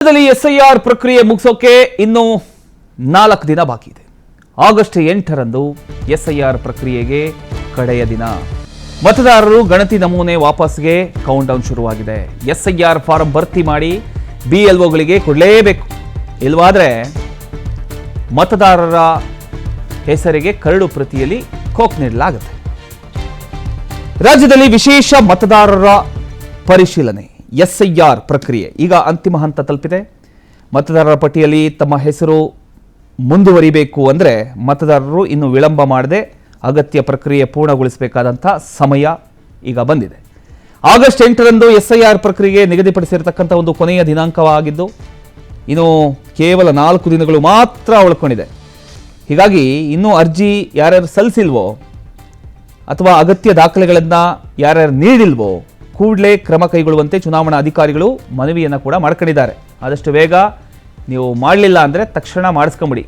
ರಾಜ್ಯದಲ್ಲಿ ಎಸ್ಐಆರ್ ಪ್ರಕ್ರಿಯೆ ಮುಗಿಸೋಕೆ ಇನ್ನು 4 ದಿನ ಬಾಕಿ ಇದೆ. ಆಗಸ್ಟ್ 8ರಂದು ಎಸ್ಐಆರ್ ಪ್ರಕ್ರಿಯೆಗೆ ಕಡೆಯ ದಿನ. ಮತದಾರರು ಗಣತಿ ನಮೂನೆ ವಾಪಸ್ಗೆ ಕೌಂಟ್ ಡೌನ್ ಶುರುವಾಗಿದೆ. ಎಸ್ಐಆರ್ ಫಾರಂ ಭರ್ತಿ ಮಾಡಿ ಬಿಎಲ್ಒಗಳಿಗೆ ಕೊಡಲೇಬೇಕು. ಇಲ್ವಾದ್ರೆ ಮತದಾರರ ಹೆಸರಿಗೆ ಕರಡು ಪ್ರತಿಯಲ್ಲಿ ಕೋಕ್ ನೀಡಲಾಗುತ್ತೆ. ರಾಜ್ಯದಲ್ಲಿ ವಿಶೇಷ ಮತದಾರರ ಪರಿಶೀಲನೆ ಎಸ್ಐಆರ್ ಪ್ರಕ್ರಿಯೆ ಈಗ ಅಂತಿಮ ಹಂತ ತಲುಪಿದೆ. ಮತದಾರರ ಪಟ್ಟಿಯಲ್ಲಿ ತಮ್ಮ ಹೆಸರು ಮುಂದುವರಿಬೇಕು ಅಂದರೆ ಮತದಾರರು ಇನ್ನು ವಿಳಂಬ ಮಾಡದೆ ಅಗತ್ಯ ಪ್ರಕ್ರಿಯೆ ಪೂರ್ಣಗೊಳಿಸಬೇಕಾದಂಥ ಸಮಯ ಈಗ ಬಂದಿದೆ. ಆಗಸ್ಟ್ 8ರಂದು ಎಸ್ಐಆರ್ ಪ್ರಕ್ರಿಯೆಗೆ ನಿಗದಿಪಡಿಸಿರತಕ್ಕಂಥ ಒಂದು ಕೊನೆಯ ದಿನಾಂಕವಾಗಿದ್ದು ಇನ್ನು ಕೇವಲ 4 ದಿನಗಳು ಮಾತ್ರ ಉಳ್ಕೊಂಡಿದೆ. ಹೀಗಾಗಿ ಇನ್ನೂ ಅರ್ಜಿ ಯಾರ್ಯಾರು ಸಲ್ಲಿಸಿಲ್ವೋ ಅಥವಾ ಅಗತ್ಯ ದಾಖಲೆಗಳನ್ನು ಯಾರ್ಯಾರು ನೀಡಿಲ್ವೋ ಕೂಡಲೇ ಕ್ರಮ ಕೈಗೊಳ್ಳುವಂತೆ ಚುನಾವಣಾ ಅಧಿಕಾರಿಗಳು ಮನವಿಯನ್ನು ಕೂಡ ಮಾಡ್ಕೊಂಡಿದ್ದಾರೆ. ಆದಷ್ಟು ಬೇಗ ನೀವು ಮಾಡಲಿಲ್ಲ ಅಂದರೆ ತಕ್ಷಣ ಮಾಡಿಸ್ಕೊಂಬಿಡಿ.